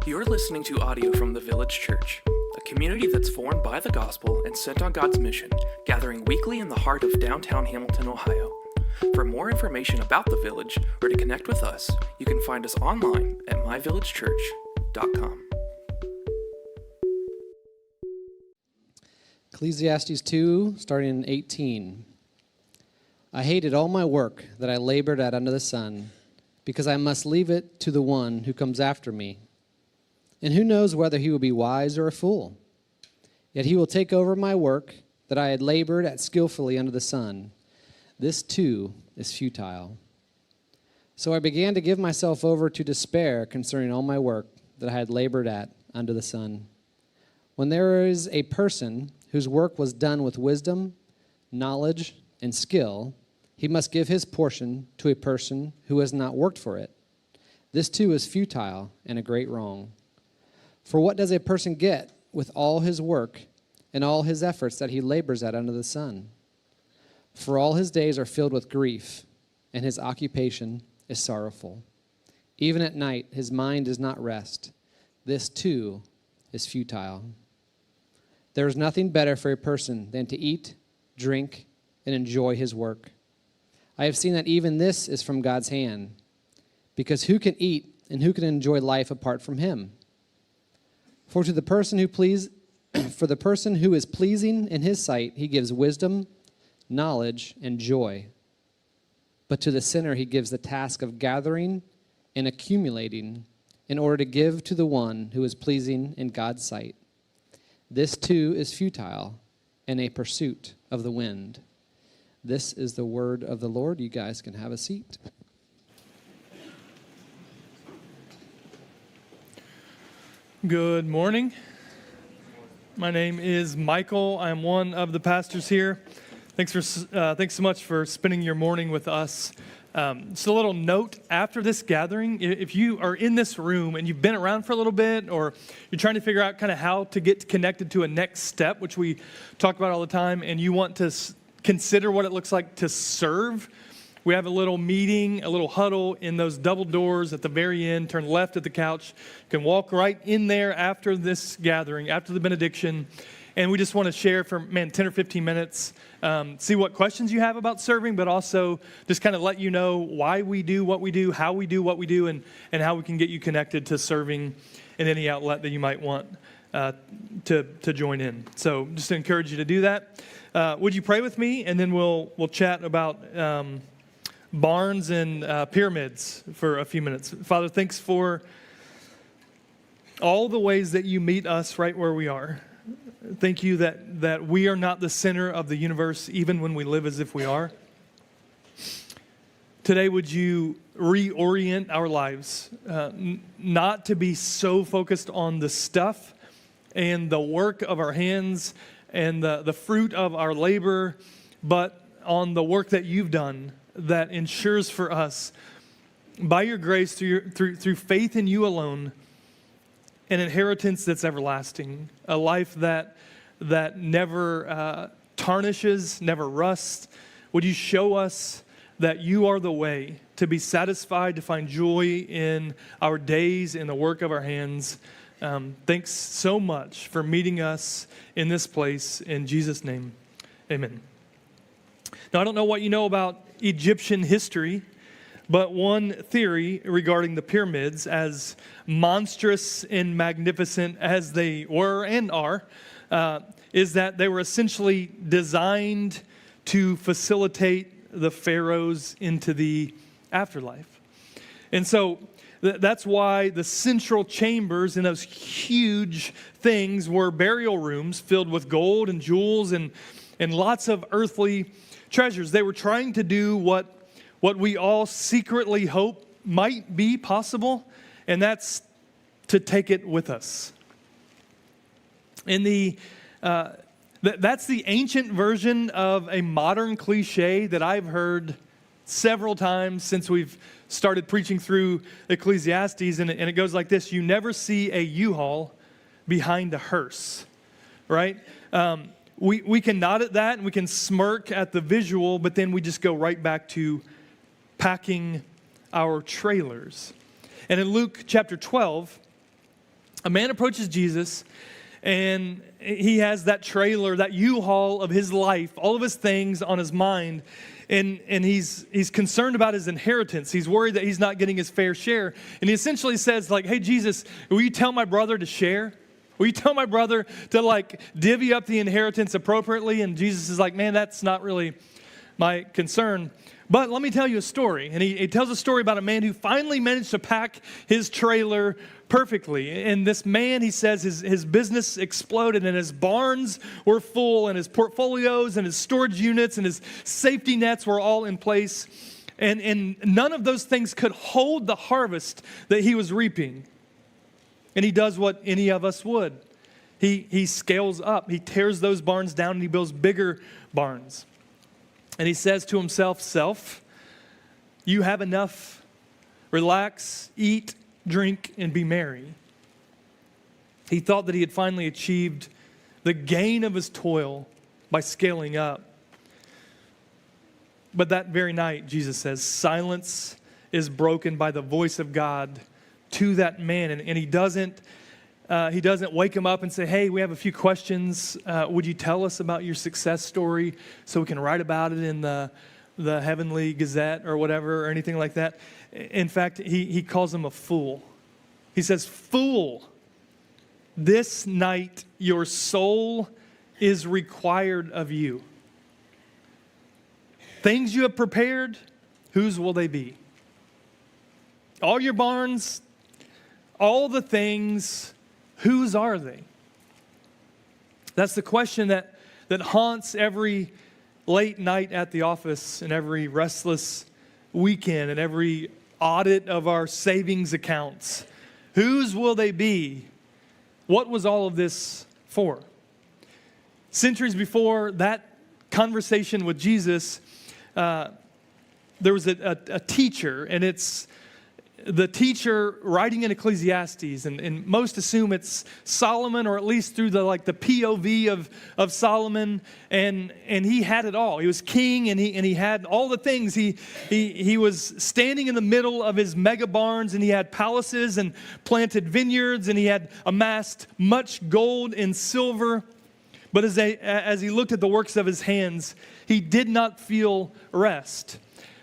You're listening to audio from the Village Church, a community that's formed by the gospel and sent on God's mission, gathering weekly in the heart of downtown Hamilton, Ohio. For more information about the Village or to connect with us, you can find us online at myvillagechurch.com. Ecclesiastes 2, starting in 18. I hated all my work that I labored at under the sun, because I must leave it to the one who comes after me. And who knows whether he will be wise or a fool? Yet he will take over my work that I had labored at skillfully under the sun. This too is futile. So I began to give myself over to despair concerning all my work that I had labored at under the sun. When there is a person whose work was done with wisdom, knowledge, and skill, he must give his portion to a person who has not worked for it. This too is futile and a great wrong. For what does a person get with all his work and all his efforts that he labors at under the sun? For all his days are filled with grief, and his occupation is sorrowful. Even at night his mind does not rest. This too is futile. There is nothing better for a person than to eat, drink, and enjoy his work. I have seen that even this is from God's hand, because who can eat and who can enjoy life apart from him? For the person who is pleasing in his sight, he gives wisdom, knowledge, and joy. But to the sinner he gives the task of gathering and accumulating in order to give to the one who is pleasing in God's sight. This too is futile and a pursuit of the wind. This is the word of the Lord. You guys can have a seat. Good morning. My name is Michael. I'm one of the pastors here. Thanks so much for spending your morning with us. Just a little note after this gathering, if you are in this room and you've been around for a little bit, or you're trying to figure out kind of how to get connected to a next step, which we talk about all the time, and you want to consider what it looks like to serve, we have a little meeting, a little huddle in those double doors at the very end. Turn left at the couch. You can walk right in there after this gathering, after the benediction. And we just want to share for, 10 or 15 minutes, see what questions you have about serving, but also just kind of let you know why we do what we do, how we do what we do, and how we can get you connected to serving in any outlet that you might want to join in. So just to encourage you to do that. Would you pray with me? And then we'll chat about barns and pyramids for a few minutes. Father, thanks for all the ways that you meet us right where we are. Thank you that we are not the center of the universe, even when we live as if we are. Today, would you reorient our lives, not to be so focused on the stuff and the work of our hands and the fruit of our labor, but on the work that you've done that ensures for us, by your grace, through faith in you alone, an inheritance that's everlasting, a life that never tarnishes, never rusts. Would you show us that you are the way to be satisfied, to find joy in our days, in the work of our hands? Thanks so much for meeting us in this place. In Jesus' name, amen. Now, I don't know what you know about Egyptian history, but one theory regarding the pyramids, as monstrous and magnificent as they were and are, is that they were essentially designed to facilitate the pharaohs into the afterlife. And so that's why the central chambers in those huge things were burial rooms filled with gold and jewels and lots of earthly treasures. They were trying to do what we all secretly hope might be possible, and that's to take it with us. And that's the ancient version of a modern cliche that I've heard several times since we've started preaching through Ecclesiastes, and it goes like this: you never see a U-Haul behind a hearse, right? We can nod at that and we can smirk at the visual, but then we just go right back to packing our trailers. And in Luke chapter 12, A man approaches Jesus, and he has that trailer, that U-Haul of his life, all of his things on his mind, and he's concerned about his inheritance. He's worried that he's not getting his fair share. And he essentially says, like, hey, Jesus, will you tell my brother to share? Will you tell my brother to, like, divvy up the inheritance appropriately? And Jesus is like, man, that's not really my concern. But let me tell you a story. And he tells a story about a man who finally managed to pack his trailer perfectly. And this man, he says, his business exploded and his barns were full and his portfolios and his storage units and his safety nets were all in place. And none of those things could hold the harvest that he was reaping. And he does what any of us would. He scales up. He tears those barns down and he builds bigger barns. And he says to himself, self, you have enough. Relax, eat, drink, and be merry. He thought that he had finally achieved the gain of his toil by scaling up. But that very night, Jesus says, silence is broken by the voice of God to that man. And he doesn't wake him up and say, hey, we have a few questions. Would you tell us about your success story so we can write about it in the Heavenly Gazette or whatever or anything like that? In fact, he calls him a fool. He says, fool, this night your soul is required of you. Things you have prepared, whose will they be? All your barns, all the things, whose are they? That's the question that haunts every late night at the office and every restless weekend and every audit of our savings accounts. Whose will they be? What was all of this for? Centuries before that conversation with Jesus, there was a teacher, and it's the teacher writing in Ecclesiastes, and most assume it's Solomon, or at least through the POV of Solomon, and he had it all. He was king, and he had all the things. He was standing in the middle of his mega barns, and he had palaces and planted vineyards, and he had amassed much gold and silver. But as he looked at the works of his hands, he did not feel rest.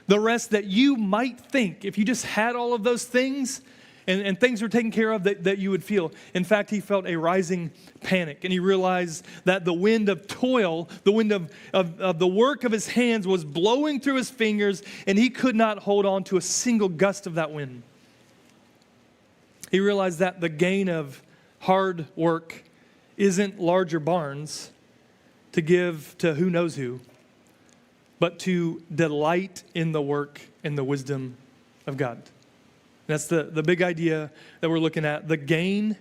The rest that you might think, if you just had all of those things and things were taken care of, that you would feel. In fact, he felt a rising panic, and he realized that the wind of toil, the wind of the work of his hands was blowing through his fingers, and he could not hold on to a single gust of that wind. He realized that the gain of hard work isn't larger barns to give to who knows who, but to delight in the work and the wisdom of God. That's the big idea that we're looking at. The gain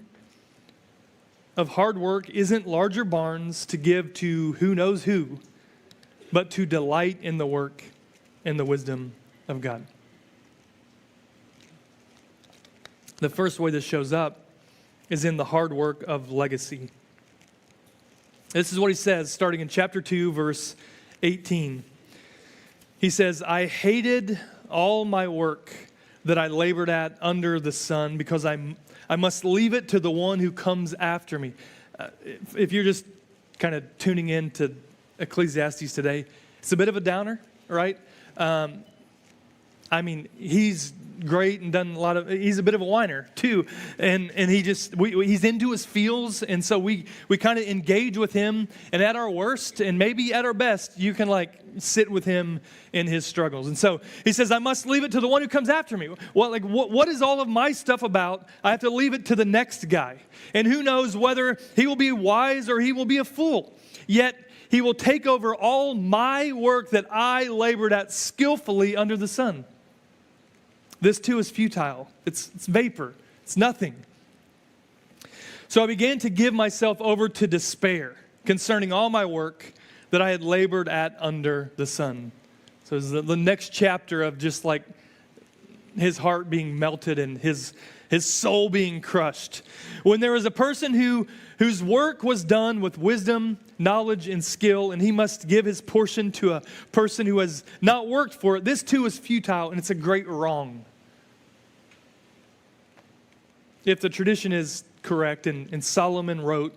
of hard work isn't larger barns to give to who knows who, but to delight in the work and the wisdom of God. The first way this shows up is in the hard work of legacy. This is what he says, starting in chapter 2, verse 18. He says, I hated all my work that I labored at under the sun, because I must leave it to the one who comes after me. If you're just kind of tuning in to Ecclesiastes today, it's a bit of a downer, right? He's great and done he's a bit of a whiner too. And he's into his feels. And so we kind of engage with him, and at our worst and maybe at our best, you can sit with him in his struggles. And so he says, I must leave it to the one who comes after me. Well, what is all of my stuff about? I have to leave it to the next guy. And who knows whether he will be wise or he will be a fool. Yet he will take over all my work that I labored at skillfully under the sun. This too is futile. It's vapor. It's nothing. So I began to give myself over to despair concerning all my work that I had labored at under the sun. So it's the next chapter of just his heart being melted and his soul being crushed. When there was a person whose work was done with wisdom, knowledge, and skill, and he must give his portion to a person who has not worked for it, this too is futile, and it's a great wrong. if the tradition is correct, and Solomon wrote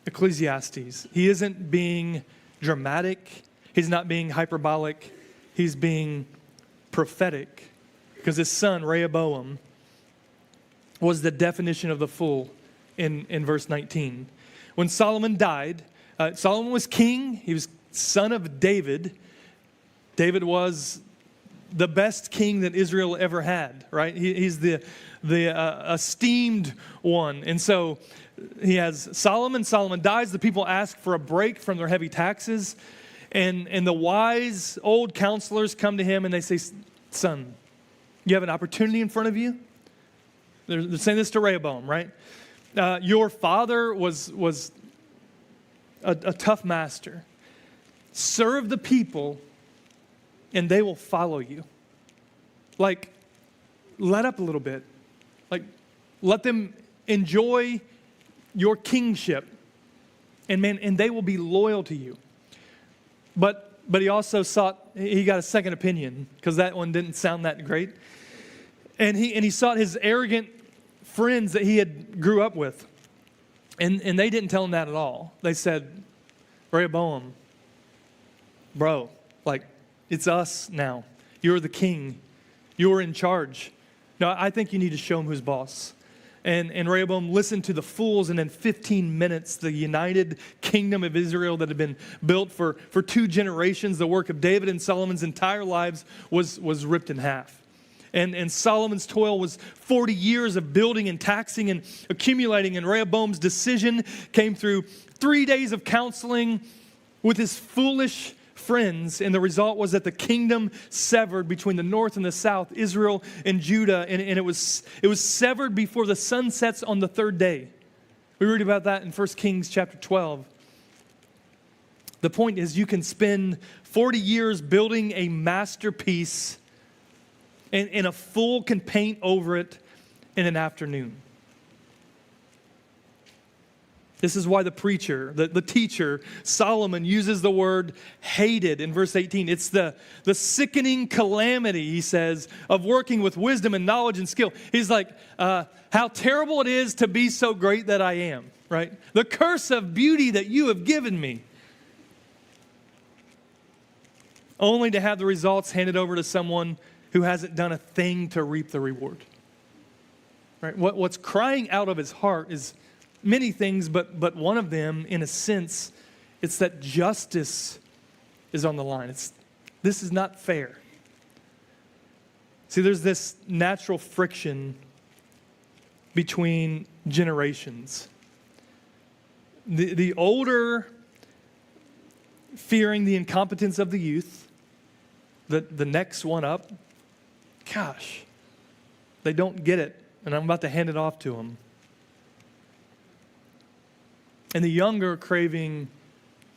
Ecclesiastes, he isn't being dramatic. He's not being hyperbolic. He's being prophetic, because his son, Rehoboam, was the definition of the fool in verse 19. When Solomon died, Solomon was king. He was son of David. David was the best king that Israel ever had, right? He's the esteemed one. And so he has Solomon. Solomon dies. The people ask for a break from their heavy taxes. And the wise old counselors come to him and they say, son, you have an opportunity in front of you. They're saying this to Rehoboam, right? Your father was a tough master. Serve the people and they will follow you. Like, let up a little bit. Like, let them enjoy your kingship. And they will be loyal to you. But he also he got a second opinion, because that one didn't sound that great. And he sought his arrogant friends that he had grew up with. And they didn't tell him that at all. They said, Rehoboam, bro, like, it's us now. You're the king. You're in charge. No, I think you need to show him who's boss. And Rehoboam listened to the fools, and in 15 minutes, the united kingdom of Israel that had been built for 2 generations, the work of David and Solomon's entire lives, was ripped in half. And Solomon's toil was 40 years of building and taxing and accumulating, and Rehoboam's decision came through 3 days of counseling with his foolish friends, and the result was that the kingdom severed between the north and the south, Israel and Judah, and it was severed before the sun sets on the 3rd day. We read about that in 1 Kings chapter 12. The point is, you can spend 40 years building a masterpiece, and a fool can paint over it in an afternoon. This is why the preacher, the teacher, Solomon, uses the word hated in verse 18. It's the sickening calamity, he says, of working with wisdom and knowledge and skill. He's like, how terrible it is to be so great that I am, right? The curse of beauty that you have given me. Only to have the results handed over to someone who hasn't done a thing to reap the reward. Right? What's crying out of his heart is many things, but one of them, in a sense, it's that justice is on the line. This is not fair. See, there's this natural friction between generations. The older fearing the incompetence of the youth, the next one up, gosh, they don't get it, and I'm about to hand it off to them. And the younger craving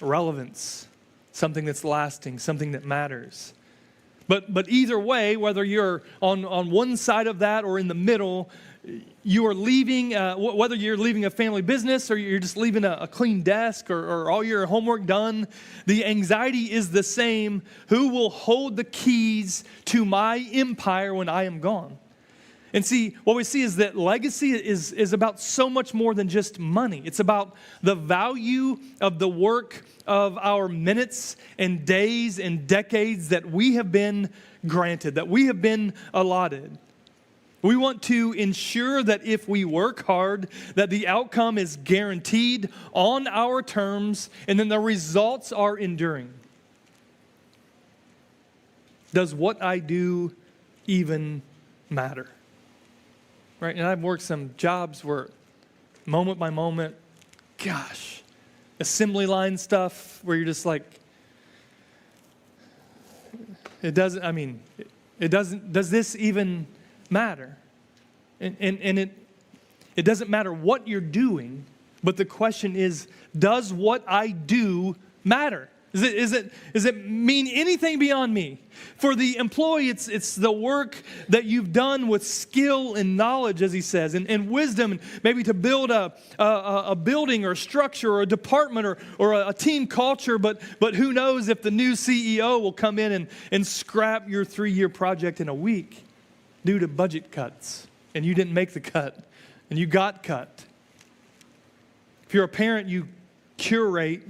relevance, something that's lasting, something that matters. But either way, whether you're on one side of that or in the middle, you are leaving, whether you're leaving a family business or you're just leaving a clean desk or all your homework done, the anxiety is the same. Who will hold the keys to my empire when I am gone? And see, what we see is that legacy is about so much more than just money. It's about the value of the work of our minutes and days and decades that we have been granted, that we have been allotted. We want to ensure that if we work hard, that the outcome is guaranteed on our terms, and then the results are enduring. Does what I do even matter? Right? And I've worked some jobs where moment by moment, gosh, assembly line stuff where you're just like, does this even matter? And it doesn't matter what you're doing, but the question is, does what I do matter? Does it mean anything beyond me? For the employee, it's the work that you've done with skill and knowledge, as he says, and wisdom, and maybe to build a building or a structure or a department or a team culture, but who knows if the new CEO will come in and scrap your 3-year project in a week due to budget cuts. and you didn't make the cut and you got cut. If you're a parent, you curate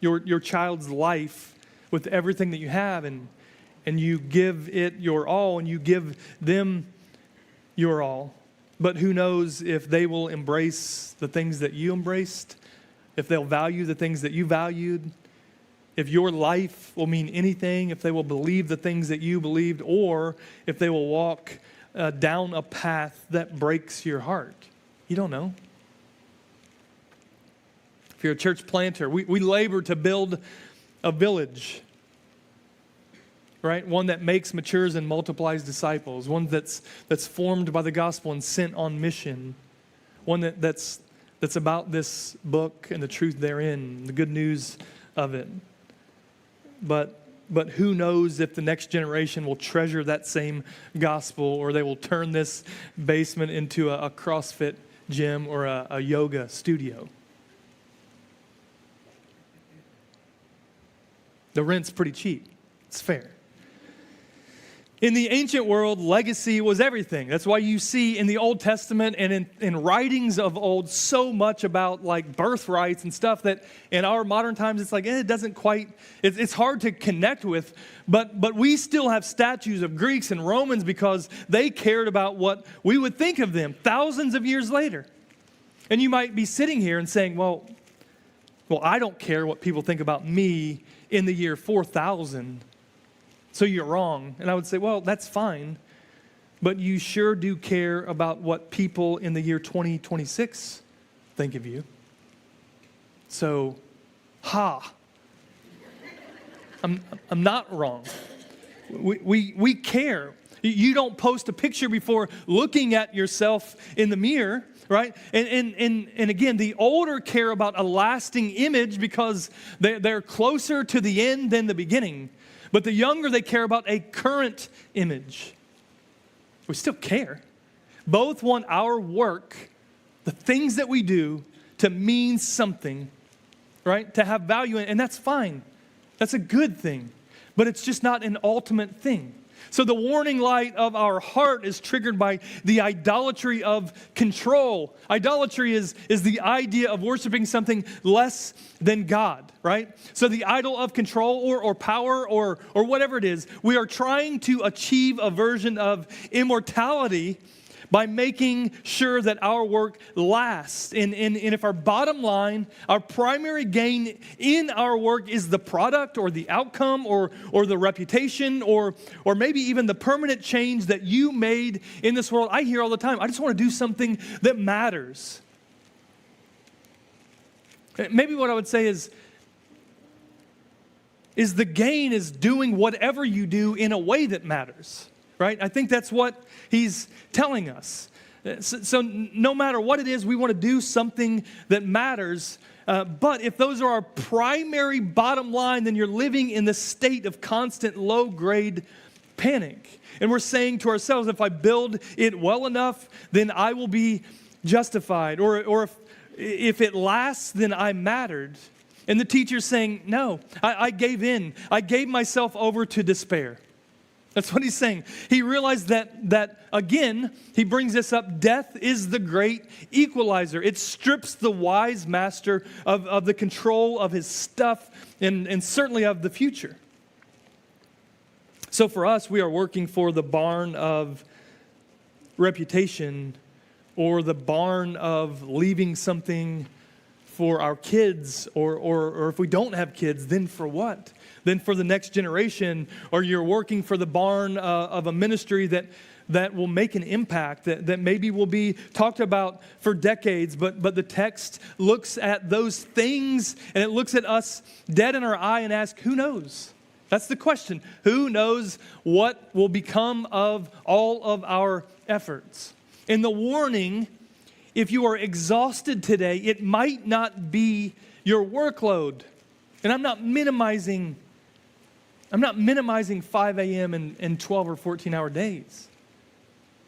your child's life with everything that you have, and you give it your all, and you give them your all. But who knows if they will embrace the things that you embraced, if they'll value the things that you valued, if your life will mean anything, if they will believe the things that you believed, or if they will walk down a path that breaks your heart. You don't know. If you're a church planter, we labor to build a village, right? One that makes, matures, and multiplies disciples. One that's formed by the gospel and sent on mission. One that's about this book and the truth therein, the good news of it. But who knows if the next generation will treasure that same gospel, or they will turn this basement into a CrossFit gym or a yoga studio. The rent's pretty cheap. It's fair. In the ancient world, legacy was everything. That's why you see in the Old Testament and in writings of old so much about like birthrights and stuff that in our modern times it's like, it doesn't quite, it's hard to connect with. But we still have statues of Greeks and Romans because they cared about what we would think of them thousands of years later. And you might be sitting here and saying, well, I don't care what people think about me in the year 4000. So you're wrong. And I would say, well, that's fine. But you sure do care about what people in the year 2026 think of you. So, I'm not wrong. We care. You don't post a picture before looking at yourself in the mirror, right? And again, the older care about a lasting image because they're closer to the end than the beginning. But the younger, they care about a current image. We still care. Both want our work, the things that we do, to mean something, right? To have value, and that's fine. That's a good thing. But it's just not an ultimate thing. So the warning light of our heart is triggered by the idolatry of control. Idolatry is the idea of worshiping something less than God, right? So the idol of control or power or whatever it is, we are trying to achieve a version of immortality by making sure that our work lasts. And if our bottom line, our primary gain in our work is the product or the outcome or the reputation or maybe even the permanent change that you made in this world, I hear all the time, I just want to do something that matters. Maybe what I would say is the gain is doing whatever you do in a way that matters. Right? I think that's what he's telling us. So no matter what it is, we want to do something that matters. But if those are our primary bottom line, then you're living in the state of constant low-grade panic. And we're saying to ourselves, if I build it well enough, then I will be justified. Or if it lasts, then I mattered. And the teacher's saying, no, I gave in. I gave myself over to despair. That's what he's saying. He realized that again, he brings this up, death is the great equalizer. It strips the wise master of the control of his stuff and certainly of the future. So for us, we are working for the barn of reputation or the barn of leaving something for our kids or if we don't have kids, then for what? Then for the next generation, or you're working for the barn of a ministry that will make an impact, that maybe will be talked about for decades, but the text looks at those things and it looks at us dead in our eye and asks, who knows? That's the question. Who knows what will become of all of our efforts? And the warning, if you are exhausted today, it might not be your workload. And I'm not minimizing 5 a.m. and 12 or 14-hour days.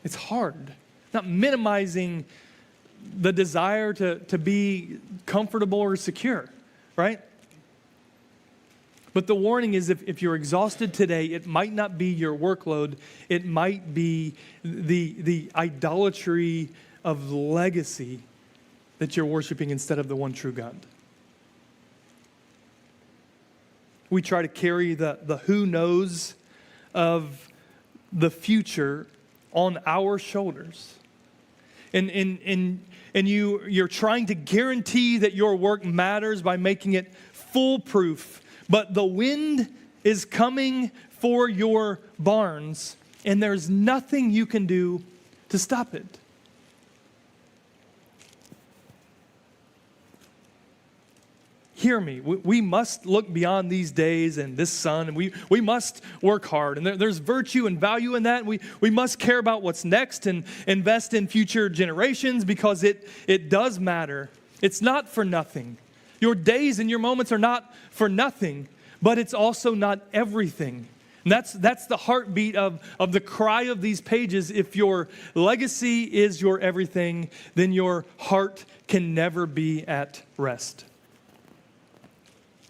It's hard. Not minimizing the desire to be comfortable or secure, right? But the warning is if you're exhausted today, it might not be your workload. It might be the idolatry of legacy that you're worshiping instead of the one true God. We try to carry the who knows of the future on our shoulders. And you're trying to guarantee that your work matters by making it foolproof. But the wind is coming for your barns, and there's nothing you can do to stop it. Hear me. We must look beyond these days and this sun, and we must work hard. And there's virtue and value in that. We must care about what's next and invest in future generations because it does matter. It's not for nothing. Your days and your moments are not for nothing, but it's also not everything. And that's the heartbeat of the cry of these pages. If your legacy is your everything, then your heart can never be at rest.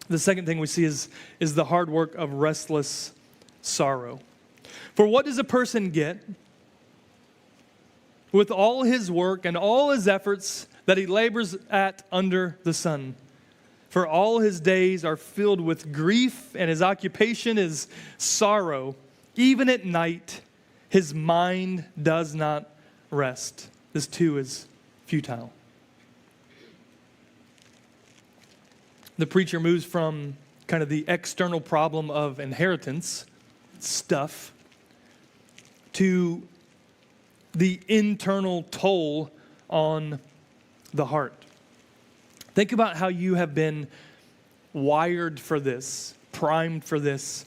The second thing we see is the hard work of restless sorrow. For what does a person get with all his work and all his efforts that he labors at under the sun? For all his days are filled with grief, and his occupation is sorrow. Even at night, his mind does not rest. This too is futile. The preacher moves from kind of the external problem of inheritance, stuff, to the internal toll on the heart. Think about how you have been wired for this, primed for this.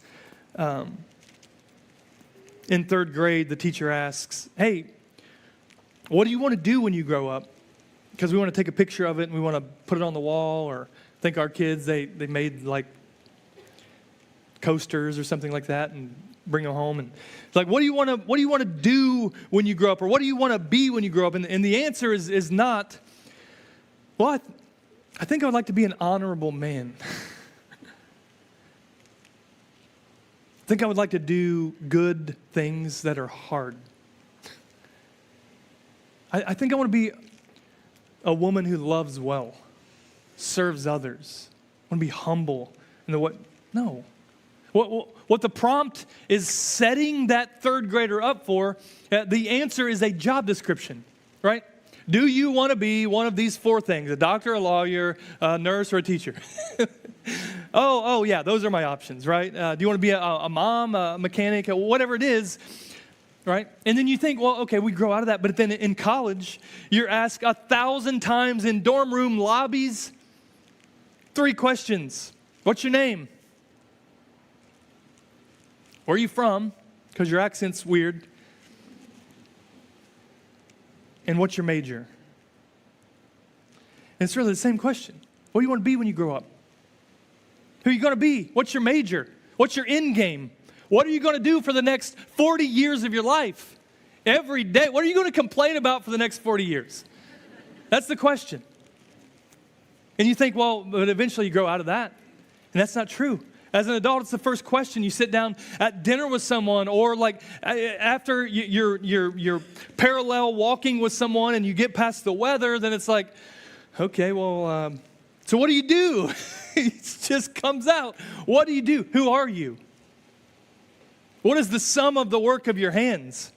In third grade, the teacher asks, hey, what do you want to do when you grow up? Because we want to take a picture of it and we want to put it on the wall. Or I think our kids, they made like coasters or something like that and bring them home. And it's like, what do you want to do when you grow up? Or what do you want to be when you grow up? And the answer is not, well, I think I would like to be an honorable man. I think I would like to do good things that are hard. I think I want to be a woman who loves well, serves others. I want to be humble. No. What the prompt is setting that third grader up for, the answer is a job description, right? Do you want to be one of these four things? A doctor, a lawyer, a nurse, or a teacher? Oh, yeah, those are my options, right? Do you want to be a mom, a mechanic, whatever it is, right? And then you think, well, okay, we grow out of that. But then in college, you're asked 1,000 times in dorm room lobbies, 3 questions. What's your name? Where are you from? Because your accent's weird. And what's your major? And it's really the same question. What do you want to be when you grow up? Who are you going to be? What's your major? What's your end game? What are you going to do for the next 40 years of your life? Every day. What are you going to complain about for the next 40 years? That's the question. And you think, well, but eventually you grow out of that. And that's not true. As an adult, it's the first question. You sit down at dinner with someone, or like after you're parallel walking with someone and you get past the weather, then it's like, okay, well, so what do you do? It just comes out. What do you do? Who are you? What is the sum of the work of your hands?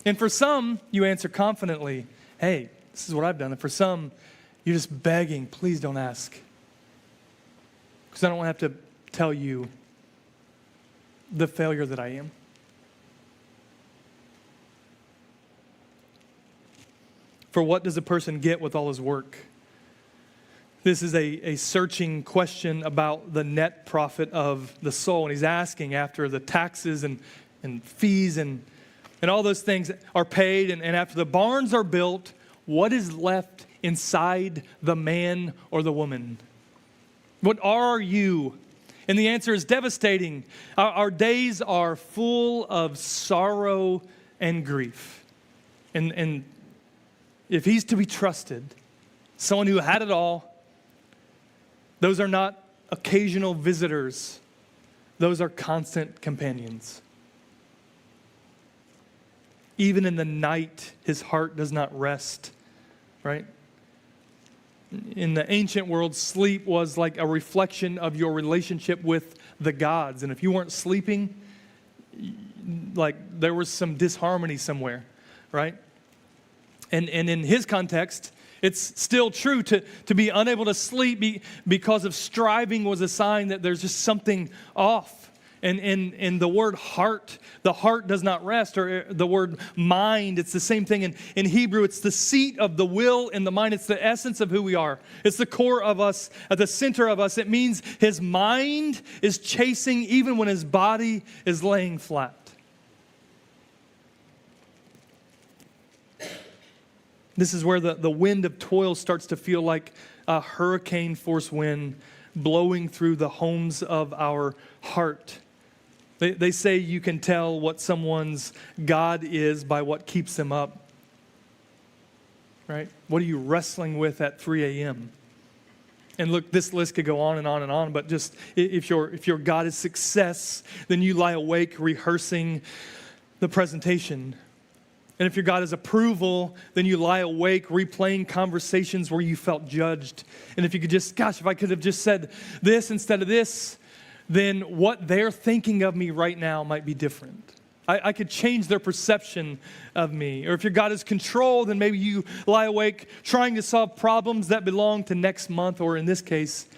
And for some, you answer confidently, hey, this is what I've done. And for some, you're just begging, please don't ask. Because I don't want to have to tell you the failure that I am. For what does a person get with all his work? This is a searching question about the net profit of the soul. And he's asking after the taxes and fees and all those things are paid, and after the barns are built, what is left inside the man or the woman? What are you? And the answer is devastating. Our days are full of sorrow and grief. And if he's to be trusted, someone who had it all, those are not occasional visitors, those are constant companions. Even in the night, his heart does not rest, right? In the ancient world, sleep was like a reflection of your relationship with the gods. And if you weren't sleeping, like there was some disharmony somewhere, right? And in his context, it's still true to be unable to sleep because of striving was a sign that there's just something off. And the word heart, the heart does not rest, or the word mind, it's the same thing. In Hebrew, it's the seat of the will and the mind. It's the essence of who we are. It's the core of us, at the center of us. It means his mind is chasing even when his body is laying flat. This is where the wind of toil starts to feel like a hurricane force wind blowing through the homes of our heart. They say you can tell what someone's God is by what keeps them up. Right? What are you wrestling with at 3 a.m.? And look, this list could go on and on and on, but just if your God is success, then you lie awake rehearsing the presentation. And if your God is approval, then you lie awake replaying conversations where you felt judged. And if you could just, gosh, if I could have just said this instead of this, then what they're thinking of me right now might be different. I could change their perception of me. Or if your God is control, then maybe you lie awake trying to solve problems that belong to next month, or in this case,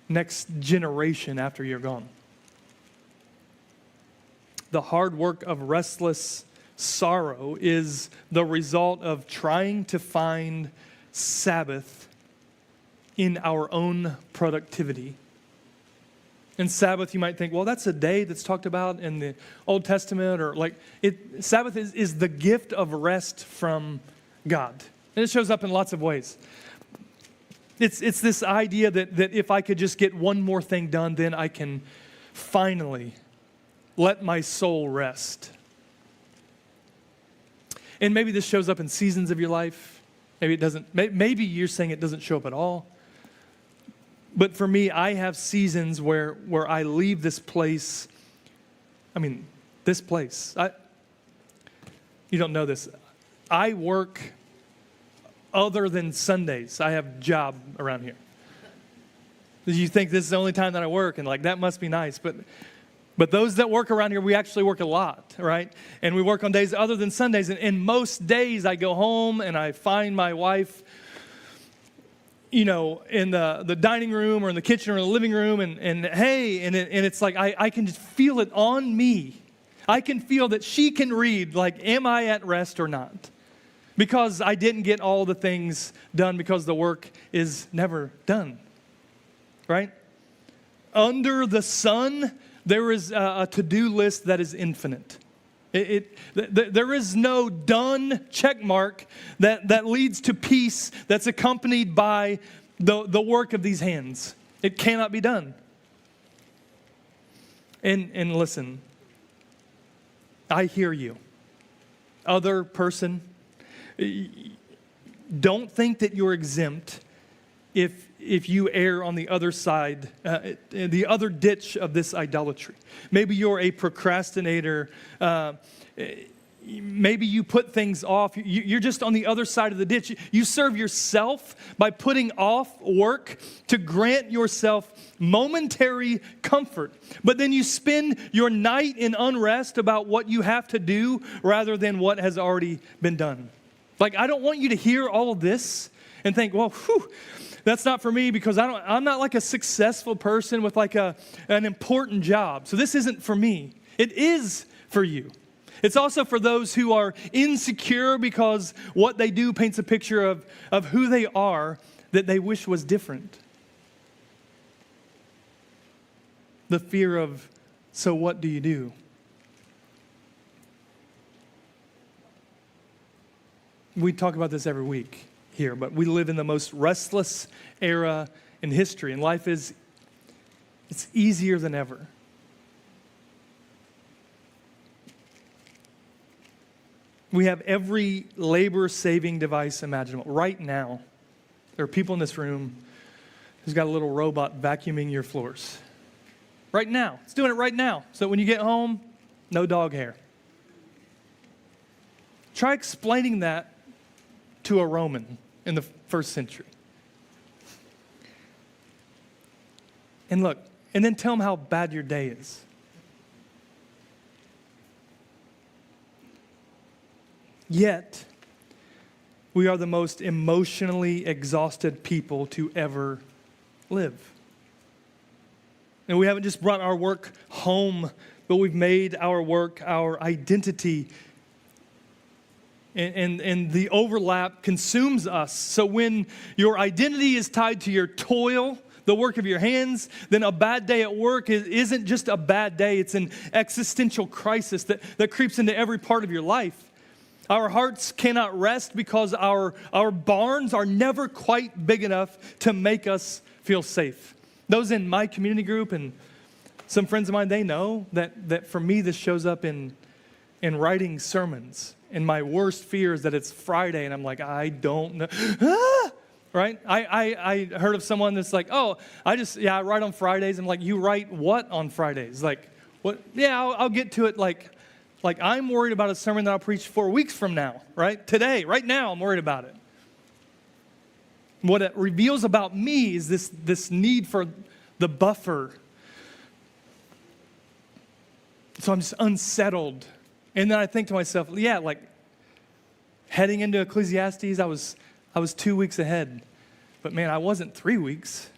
next generation after you're gone. The hard work of restless sorrow is the result of trying to find Sabbath in our own productivity. In Sabbath, you might think, well, that's a day that's talked about in the Old Testament, or like Sabbath is the gift of rest from God. And it shows up in lots of ways. It's this idea that if I could just get one more thing done, then I can finally let my soul rest. And maybe this shows up in seasons of your life. Maybe it doesn't. Maybe you're saying it doesn't show up at all. But for me, I have seasons where I leave this place. I mean, this place. You don't know this. I work other than Sundays. I have a job around here. You think this is the only time that I work, and like that must be nice. But those that work around here, we actually work a lot, right? And we work on days other than Sundays. And most days I go home and I find my wife, in the dining room or in the kitchen or in the living room, and it's like I can just feel it on me. I can feel that she can read, like, am I at rest or not? Because I didn't get all the things done because the work is never done, right? Under the sun, there is a to-do list that is infinite. There is no done check mark that leads to peace that's accompanied by the work of these hands. It cannot be done. And listen, I hear you. Other person, don't think that you're exempt if you err on the other side, the other ditch of this idolatry. Maybe you're a procrastinator. Maybe you put things off. You're just on the other side of the ditch. You serve yourself by putting off work to grant yourself momentary comfort. But then you spend your night in unrest about what you have to do rather than what has already been done. Like, I don't want you to hear all of this and think, well, that's not for me because I'm not like a successful person with like an important job. So this isn't for me. It is for you. It's also for those who are insecure because what they do paints a picture of who they are that they wish was different. The fear of, so what do you do? We talk about this every week here, but we live in the most restless era in history, and life it's easier than ever. We have every labor-saving device imaginable. Right now, there are people in this room who's got a little robot vacuuming your floors. Right now. It's doing it right now. So when you get home, no dog hair. Try explaining that to a Roman in the first century. And look, and then tell them how bad your day is. Yet, we are the most emotionally exhausted people to ever live. And we haven't just brought our work home, but we've made our work our identity. And the overlap consumes us. So when your identity is tied to your toil, the work of your hands, then a bad day at work isn't just a bad day. It's an existential crisis that creeps into every part of your life. Our hearts cannot rest because our barns are never quite big enough to make us feel safe. Those in my community group and some friends of mine, they know that for me this shows up in writing sermons. And my worst fear is that it's Friday and I'm like, I don't know. Right? I heard of someone that's like, oh, I write on Fridays. I'm like, you write what on Fridays? Like, what? Yeah, I'll get to it like I'm worried about a sermon that I'll preach 4 weeks from now, right? Today, right now, I'm worried about it. What it reveals about me is this need for the buffer. So I'm just unsettled. And then I think to myself, yeah, like heading into Ecclesiastes, I was 2 weeks ahead. But man, I wasn't 3 weeks.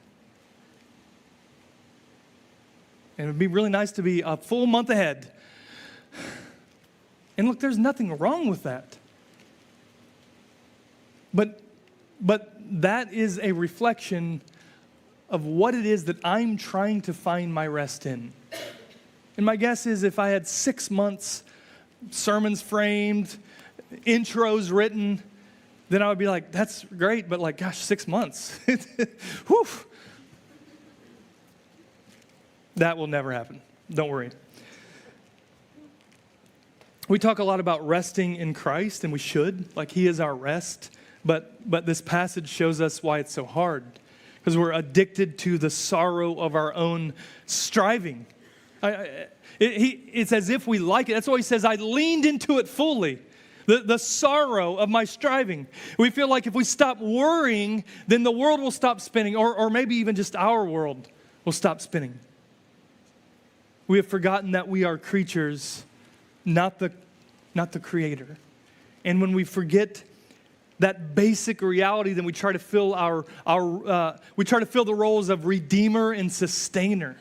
And it would be really nice to be a full month ahead. And look, there's nothing wrong with that. But that is a reflection of what it is that I'm trying to find my rest in. And my guess is if I had 6 months, sermons framed, intros written, then I would be like, that's great, but like, gosh, 6 months. Whew. That will never happen. Don't worry. We talk a lot about resting in Christ, and we should, like he is our rest. But this passage shows us why it's so hard, because we're addicted to the sorrow of our own striving. It's as if we like it. That's why he says, I leaned into it fully. The sorrow of my striving. We feel like if we stop worrying, then the world will stop spinning, or maybe even just our world will stop spinning. We have forgotten that we are creatures, not the creator. And when we forget that basic reality, then we try to fill we try to fill the roles of redeemer and sustainer.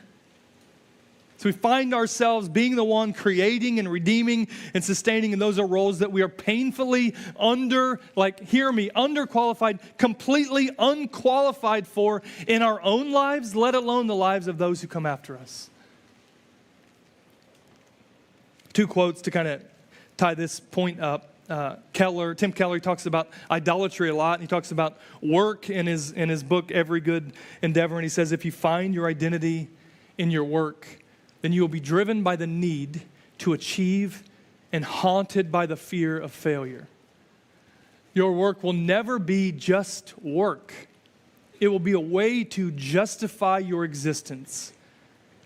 So we find ourselves being the one creating and redeeming and sustaining, and those are roles that we are painfully underqualified, completely unqualified for in our own lives, let alone the lives of those who come after us. 2 quotes to kind of tie this point up. Tim Keller talks about idolatry a lot, and he talks about work in his book, Every Good Endeavor, and he says, if you find your identity in your work, then you will be driven by the need to achieve and haunted by the fear of failure. Your work will never be just work. It will be a way to justify your existence,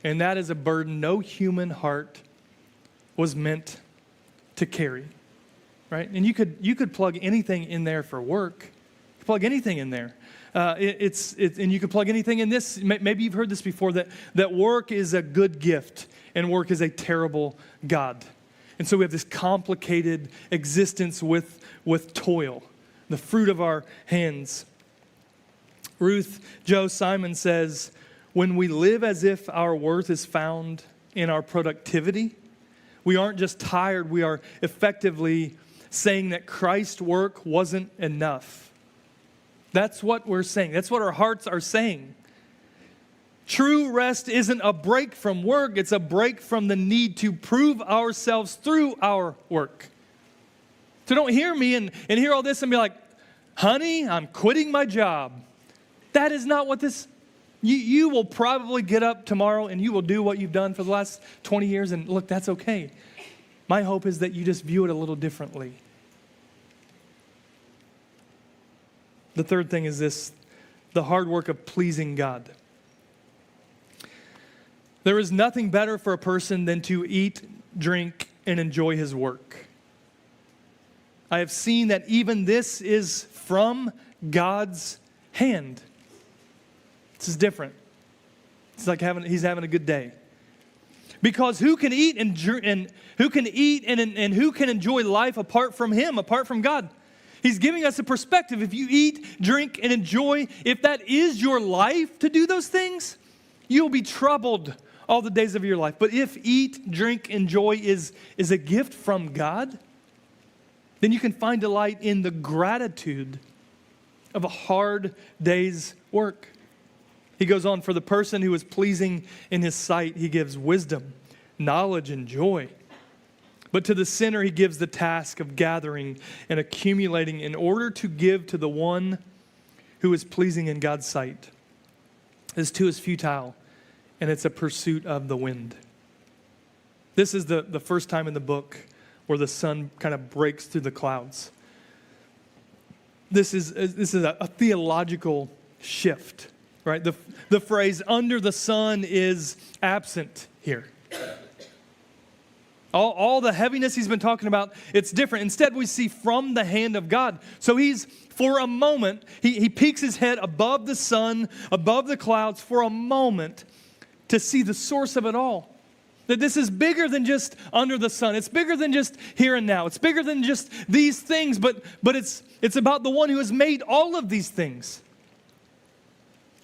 and that is a burden no human heart was meant to carry. Right? And you could plug anything in there for work. Plug anything in there. And you could plug anything in this. Maybe you've heard this before, that work is a good gift and work is a terrible God. And so we have this complicated existence with toil, the fruit of our hands. Ruth Jo Simon says, when we live as if our worth is found in our productivity, we aren't just tired, we are effectively saying that Christ's work wasn't enough. That's what we're saying. That's what our hearts are saying. True rest isn't a break from work. It's a break from the need to prove ourselves through our work. So don't hear me and hear all this and be like, honey, I'm quitting my job. That is not what this... You will probably get up tomorrow and you will do what you've done for the last 20 years, and look, that's okay. My hope is that you just view it a little differently. The third thing is this, the hard work of pleasing God. There is nothing better for a person than to eat, drink, and enjoy his work. I have seen that even this is from God's hand. This is different. It's like he's having a good day. Because who can eat and who can enjoy life apart from him, apart from God? He's giving us a perspective. If you eat, drink, and enjoy, if that is your life to do those things, you'll be troubled all the days of your life. But if eat, drink, enjoy is a gift from God, then you can find delight in the gratitude of a hard day's work. He goes on, for the person who is pleasing in his sight, he gives wisdom, knowledge, and joy. But to the sinner, he gives the task of gathering and accumulating in order to give to the one who is pleasing in God's sight. This too is futile, and it's a pursuit of the wind. This is the first time in the book where the sun kind of breaks through the clouds. This is a theological shift, right? The phrase "under the sun" is absent here. All the heaviness he's been talking about, it's different. Instead, we see from the hand of God. So for a moment, he peeks his head above the sun, above the clouds for a moment to see the source of it all. That this is bigger than just under the sun. It's bigger than just here and now. It's bigger than just these things, but it's about the one who has made all of these things.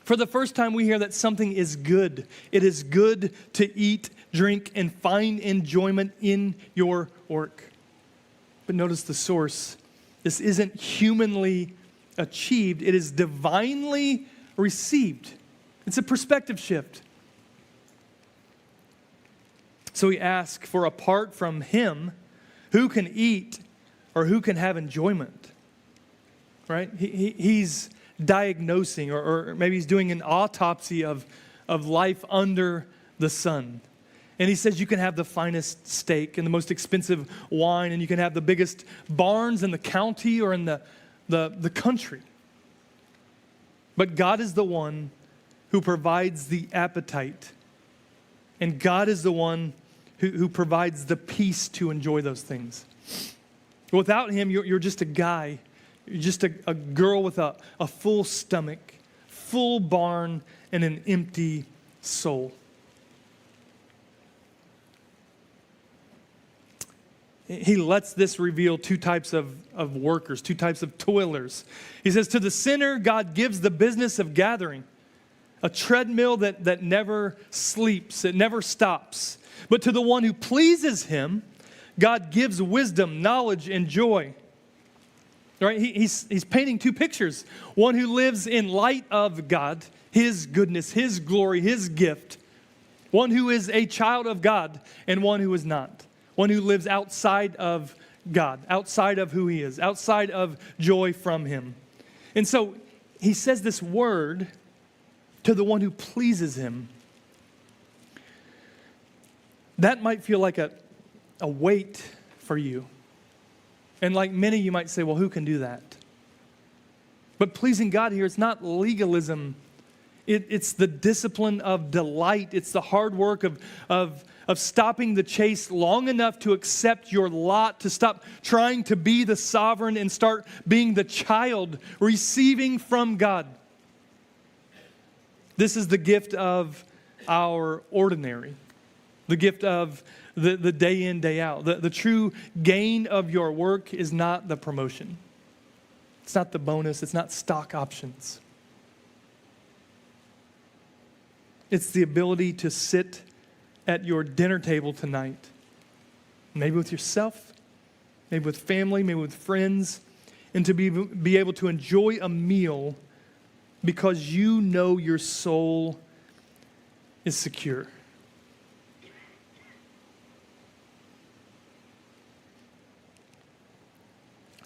For the first time, we hear that something is good. It is good to eat, drink, and find enjoyment in your work. But notice the source. This isn't humanly achieved. It is divinely received. It's a perspective shift. So we ask, for apart from him, who can eat or who can have enjoyment? Right? He's diagnosing, or maybe he's doing an autopsy of life under the sun. And he says you can have the finest steak and the most expensive wine, and you can have the biggest barns in the county or in the country. But God is the one who provides the appetite. And God is the one who provides the peace to enjoy those things. Without him, you're just a guy. You're just a girl with a full stomach, full barn, and an empty soul. He lets this reveal two types of workers, two types of toilers. He says, to the sinner, God gives the business of gathering, a treadmill that never sleeps, it never stops. But to the one who pleases him, God gives wisdom, knowledge, and joy. Right? He's painting two pictures. One who lives in light of God, his goodness, his glory, his gift. One who is a child of God, and one who is not. One who lives outside of God, outside of who he is, outside of joy from him. And so he says this word to the one who pleases him. That might feel like a weight for you. And like many, you might say, well, who can do that? But pleasing God here, it's not legalism. It's the discipline of delight. It's the hard work of stopping the chase long enough to accept your lot, to stop trying to be the sovereign and start being the child, receiving from God. This is the gift of our ordinary, the gift of the day in, day out. The true gain of your work is not the promotion. It's not the bonus. It's not stock options. It's the ability to sit at your dinner table tonight, maybe with yourself, maybe with family, maybe with friends, and to be able to enjoy a meal because you know your soul is secure.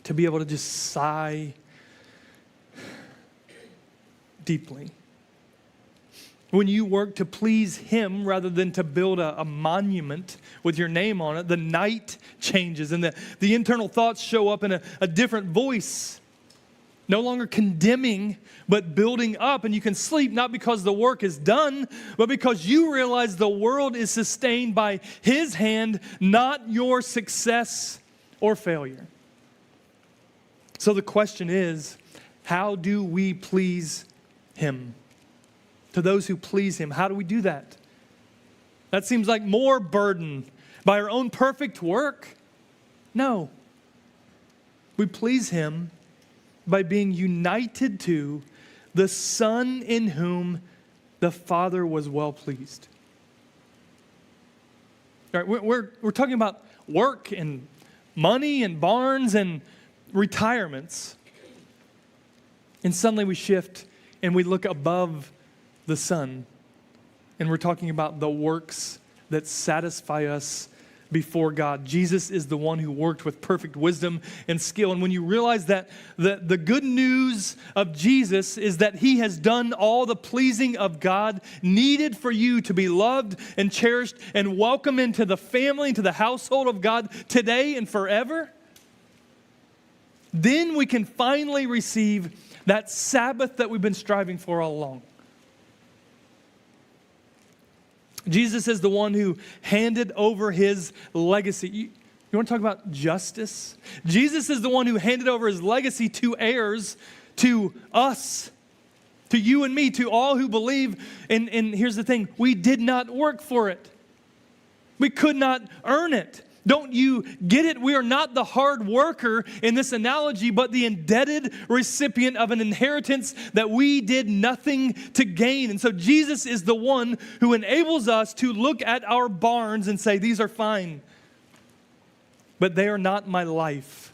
To be able to just sigh deeply. When you work to please him rather than to build a monument with your name on it, the night changes and the internal thoughts show up in a different voice. No longer condemning, but building up. And you can sleep not because the work is done, but because you realize the world is sustained by His hand, not your success or failure. So the question is, how do we please Him? To those who please Him, how do we do that? That seems like more burden by our own perfect work. No. We please Him by being united to the Son in whom the Father was well pleased. All right, we're talking about work and money and barns and retirements. And suddenly we shift and we look above the Son. And we're talking about the works that satisfy us before God. Jesus is the one who worked with perfect wisdom and skill. And when you realize that the good news of Jesus is that He has done all the pleasing of God needed for you to be loved and cherished and welcome into the family, into the household of God today and forever, then we can finally receive that Sabbath that we've been striving for all along. Jesus is the one who handed over His legacy. You want to talk about justice? Jesus is the one who handed over His legacy to heirs, to us, to you and me, to all who believe. And here's the thing, we did not work for it. We could not earn it. Don't you get it? We are not the hard worker in this analogy, but the indebted recipient of an inheritance that we did nothing to gain. And so Jesus is the one who enables us to look at our barns and say, these are fine, but they are not my life.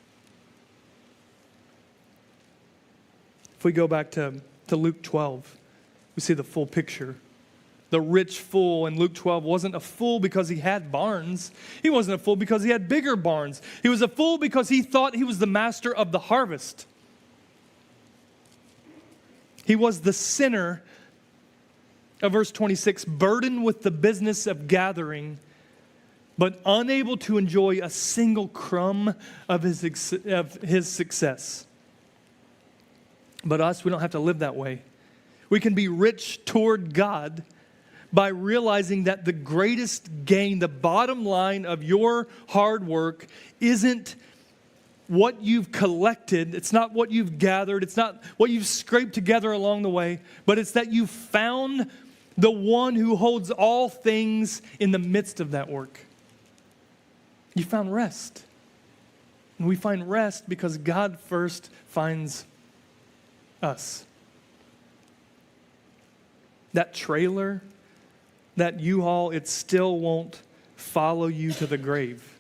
If we go back to Luke 12, we see the full picture. The rich fool in Luke 12 wasn't a fool because he had barns. He wasn't a fool because he had bigger barns. He was a fool because he thought he was the master of the harvest. He was the sinner of verse 26, burdened with the business of gathering, but unable to enjoy a single crumb of his success. But us, we don't have to live that way. We can be rich toward God by realizing that the greatest gain, the bottom line of your hard work isn't what you've collected. It's not what you've gathered. It's not what you've scraped together along the way, but it's that you found the one who holds all things in the midst of that work. You found rest. And we find rest because God first finds us. That trailer, that U-Haul, it still won't follow you to the grave.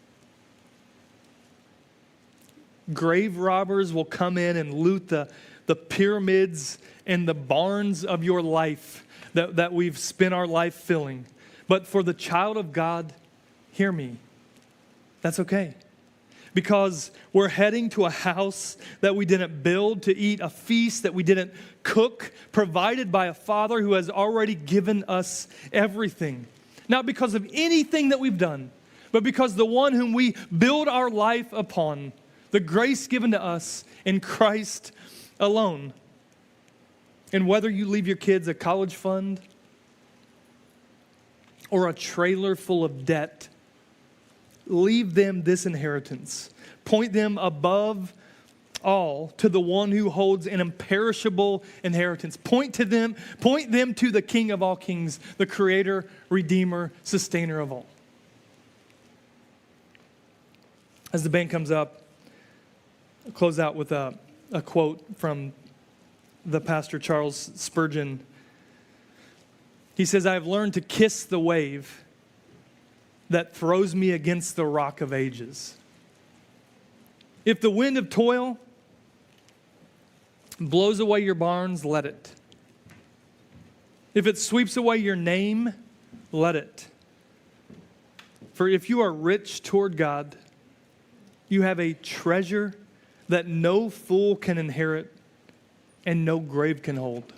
Grave robbers will come in and loot the pyramids and the barns of your life that we've spent our life filling. But for the child of God, hear me, that's okay. Because we're heading to a house that we didn't build, to eat a feast that we didn't cook, provided by a Father who has already given us everything. Not because of anything that we've done, but because the one whom we build our life upon, the grace given to us in Christ alone. And whether you leave your kids a college fund or a trailer full of debt, leave them this inheritance. Point them above all to the one who holds an imperishable inheritance. Point them to the King of all kings, the Creator, Redeemer, Sustainer of all. As the band comes up, I'll close out with a quote from the pastor Charles Spurgeon. He says, "I have learned to kiss the wave that throws me against the rock of ages. If the wind of toil blows away your barns, let it. If it sweeps away your name, let it. For if you are rich toward God, you have a treasure that no fool can inherit and no grave can hold."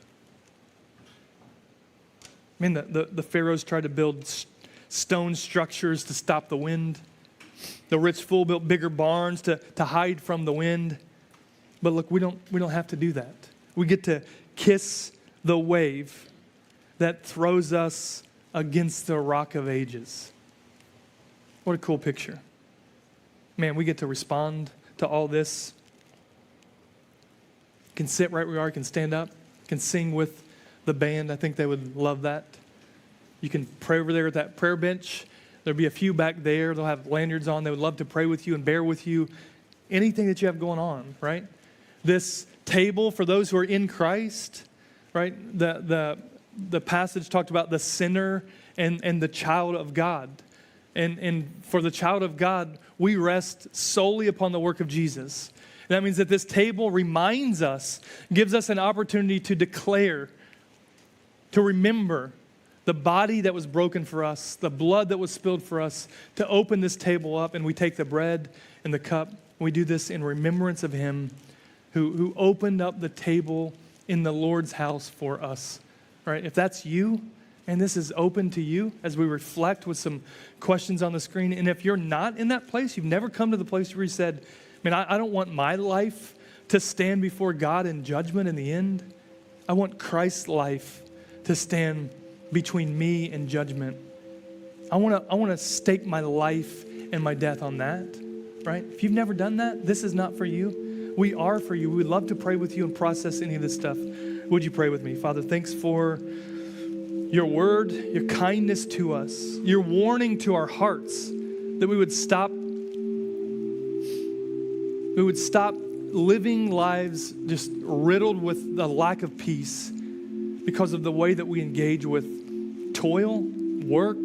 I mean, the pharaohs tried to build stone structures to stop the wind. The rich fool built bigger barns to hide from the wind. But look, we don't have to do that. We get to kiss the wave that throws us against the rock of ages. What a cool picture. Man, we get to respond to all this. Can sit right where we are, can stand up, can sing with the band. I think they would love that. You can pray over there at that prayer bench. There'll be a few back there. They'll have lanyards on. They would love to pray with you and bear with you anything that you have going on, right? This table for those who are in Christ, right? The passage talked about the sinner and the child of God. And for the child of God, we rest solely upon the work of Jesus. And that means that this table reminds us, gives us an opportunity to declare, to remember the body that was broken for us, the blood that was spilled for us, to open this table up, and we take the bread and the cup. We do this in remembrance of him who opened up the table in the Lord's house for us, right? If that's you, and this is open to you as we reflect with some questions on the screen, and if you're not in that place, you've never come to the place where you said, man, I don't want my life to stand before God in judgment in the end. I want Christ's life to stand between me and judgment. I want to stake my life and my death on that, right? If you've never done that, this is not for you. We are for you. We would love to pray with you and process any of this stuff. Would you pray with me? Father, thanks for your word, your kindness to us, your warning to our hearts that we would stop living lives just riddled with the lack of peace because of the way that we engage with toil, work,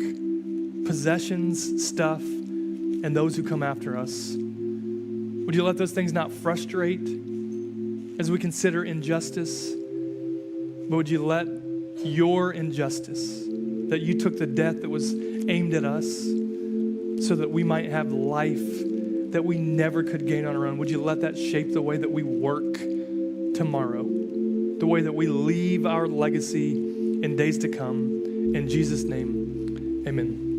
possessions, stuff, and those who come after us. Would you let those things not frustrate as we consider injustice, but would you let your injustice, that you took the death that was aimed at us so that we might have life that we never could gain on our own. Would you let that shape the way that we work tomorrow, the way that we leave our legacy in days to come. In Jesus' name, amen.